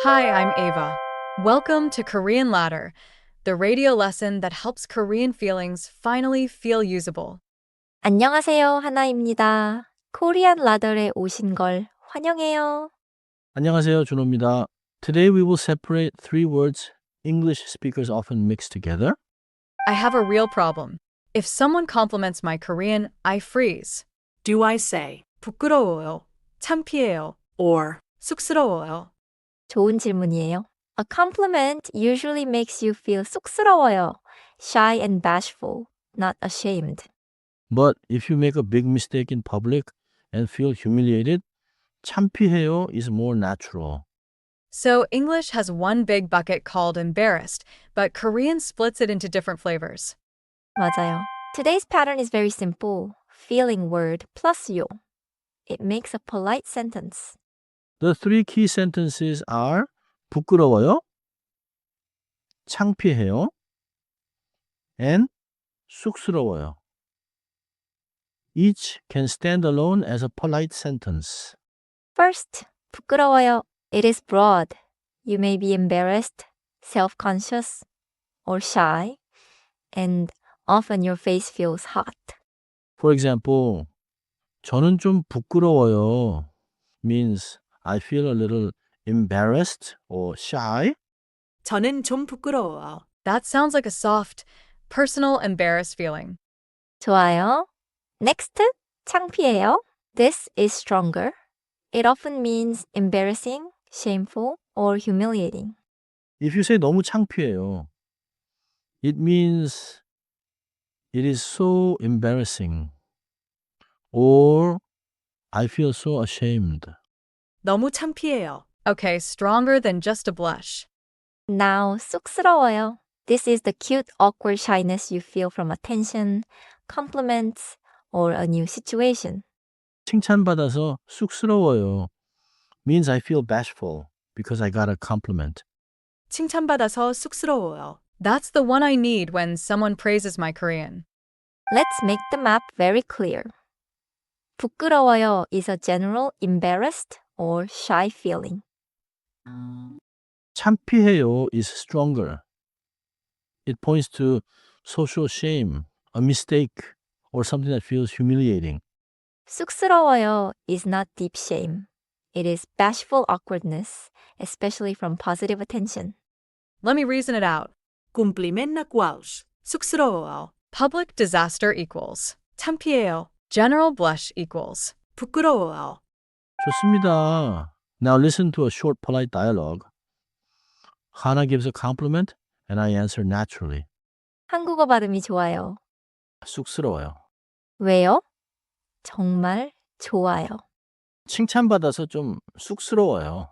Hi, I'm Ava. Welcome to Korean Ladder, the radio lesson that helps Korean feelings finally feel usable. 안녕하세요, 하나입니다. 코리안 라더에 오신 걸 환영해요. 안녕하세요, 준호입니다. Today we will separate three words English speakers often mix together. I have a real problem. If someone compliments my Korean, I freeze. Do I say 부끄러워요, 창피해요, or 쑥스러워요? 좋은 질문이에요. A compliment usually makes you feel 쑥스러워요, shy and bashful, not ashamed. But if you make a big mistake in public and feel humiliated, 창피해요 is more natural. So English has one big bucket called embarrassed, but Korean splits it into different flavors. 맞아요. Today's pattern is very simple. Feeling word plus 요. It makes a polite sentence. The three key sentences are 부끄러워요, 창피해요, and 쑥스러워요. Each can stand alone as a polite sentence. First, 부끄러워요. It is broad. You may be embarrassed, self-conscious, or shy, and often your face feels hot. For example, 저는 좀 부끄러워요 means I feel a little embarrassed or shy. 저는 좀 부끄러워요. That sounds like a soft, personal, embarrassed feeling. 좋아요. Next, 창피해요. This is stronger. It often means embarrassing, shameful, or humiliating. If you say 너무 창피해요, it means it is so embarrassing or I feel so ashamed. 너무 창피해요. Okay, stronger than just a blush. Now, 쑥스러워요. This is the cute, awkward shyness you feel from attention, compliments, or a new situation. 칭찬받아서 쑥스러워요 means I feel bashful because I got a compliment. 칭찬받아서 쑥스러워요. That's the one I need when someone praises my Korean. Let's make the map very clear. 부끄러워요 is a general embarrassed or shy feeling. 창피해요 is stronger. It points to social shame, a mistake, or something that feels humiliating. 쑥스러워요 is not deep shame. It is bashful awkwardness, especially from positive attention. Let me reason it out. Compliment na quals. 쑥스러워요. Public disaster equals 창피해요. General blush equals 부끄러워요. 좋습니다. Now listen to a short polite dialogue. Hana gives a compliment and I answer naturally. 한국어 발음이 좋아요. 쑥스러워요. 왜요? 정말 좋아요. 칭찬받아서 좀 쑥스러워요.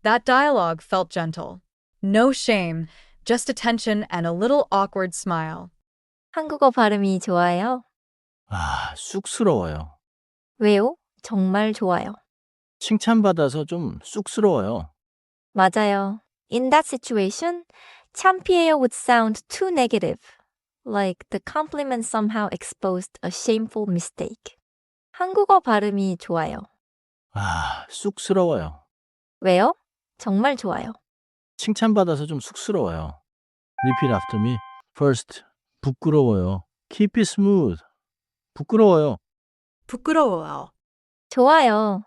That dialogue felt gentle. No shame, just attention and a little awkward smile. 한국어 발음이 좋아요. 쑥스러워요. 왜요? 정말 좋아요. 칭찬받아서 좀 쑥스러워요. 맞아요. In that situation, 창피해요 would sound too negative, like the compliment somehow exposed a shameful mistake. 한국어 발음이 좋아요. 쑥스러워요. 왜요? 정말 좋아요. 칭찬받아서 좀 쑥스러워요. Repeat after me. First, 부끄러워요. Keep it smooth. 부끄러워요. 부끄러워요. 좋아요.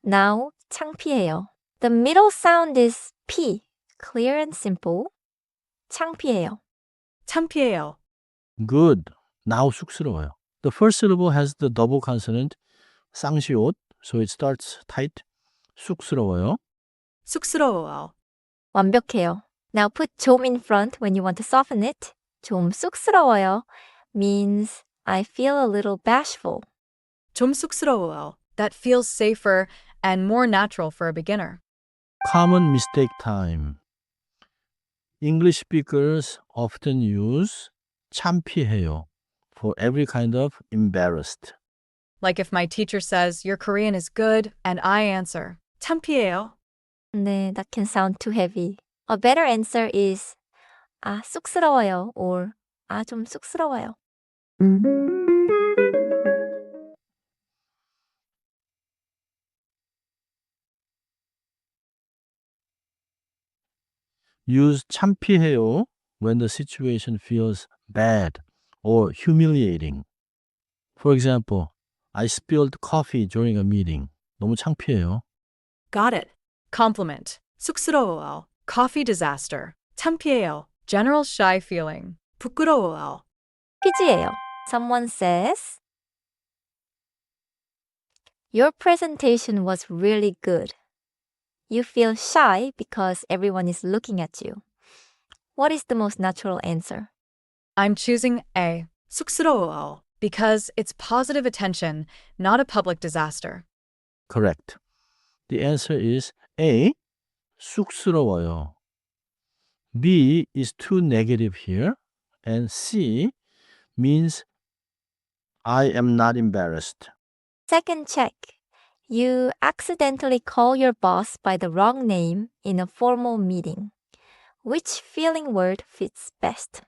Now, 창피해요. The middle sound is P, clear and simple. 창피해요. 창피해요. Good. Now 쑥스러워요. The first syllable has the double consonant 쌍시옷, so it starts tight. 쑥스러워요. 쑥스러워요. 완벽해요. Now put 좀 in front when you want to soften it. 좀 쑥스러워요 means I feel a little bashful. 좀 쑥스러워요. That feels safer and more natural for a beginner. Common mistake time. English speakers often use 창피해요 for every kind of embarrassed. Like if my teacher says, your Korean is good, and I answer, 창피해요. 네, that can sound too heavy. A better answer is 쑥스러워요 or 좀 쑥스러워요. use 창피해요 when the situation feels bad or humiliating. For example, I spilled coffee during a meeting. 너무 창피해요. Got it. Compliment. 쑥스러워요. Coffee disaster. 창피해요. General shy feeling. 부끄러워요. 퀴즈예요. Someone says, Your presentation was really good. You feel shy because everyone is looking at you. What is the most natural answer? I'm choosing A 쑥스러워요. because it's positive attention, not a public disaster. Correct. The answer is A. 쑥스러워요. B is too negative here. And C means I am not embarrassed. Second check. You accidentally call your boss by the wrong name in a formal meeting. Which feeling word fits best?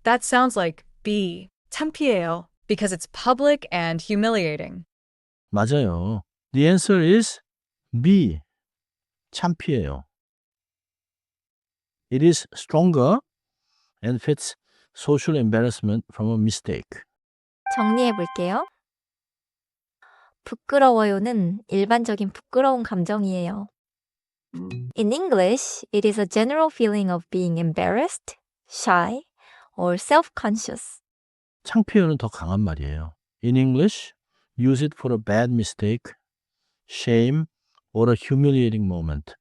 That sounds like B 창피해요. because it's public and humiliating. 맞아요. The answer is B. 창피해요. It is stronger and fits social embarrassment from a mistake. 정리해 볼게요. 부끄러워요는 일반적인 부끄러운 감정이에요. In English, it is a general feeling of being embarrassed, shy, or self-conscious. 창피해요는 더 강한 말이에요. In English, use it for a bad mistake, shame, or a humiliating moment.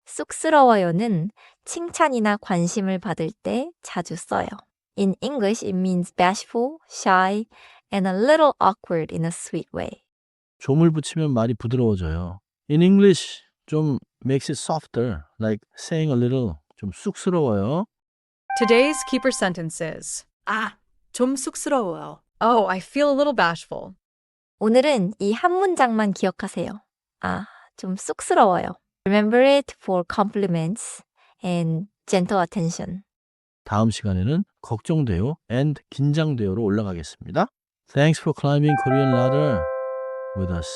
쑥스러워요는 칭찬이나 관심을 받을 때 자주 써요. In English, it means bashful, shy, and a little awkward in a sweet way. 좀을 붙이면 말이 부드러워져요. In English, 좀 makes it softer, like saying a little, 좀 쑥스러워요. Today's keeper sentences. 아, 좀 쑥스러워요. Oh, I feel a little bashful. 오늘은 이 한 문장만 기억하세요. 아, 좀 쑥스러워요. Remember it for compliments and gentle attention. 다음 시간에는 걱정돼요 and 긴장돼요로 올라가겠습니다. Thanks for climbing Korean ladder with us.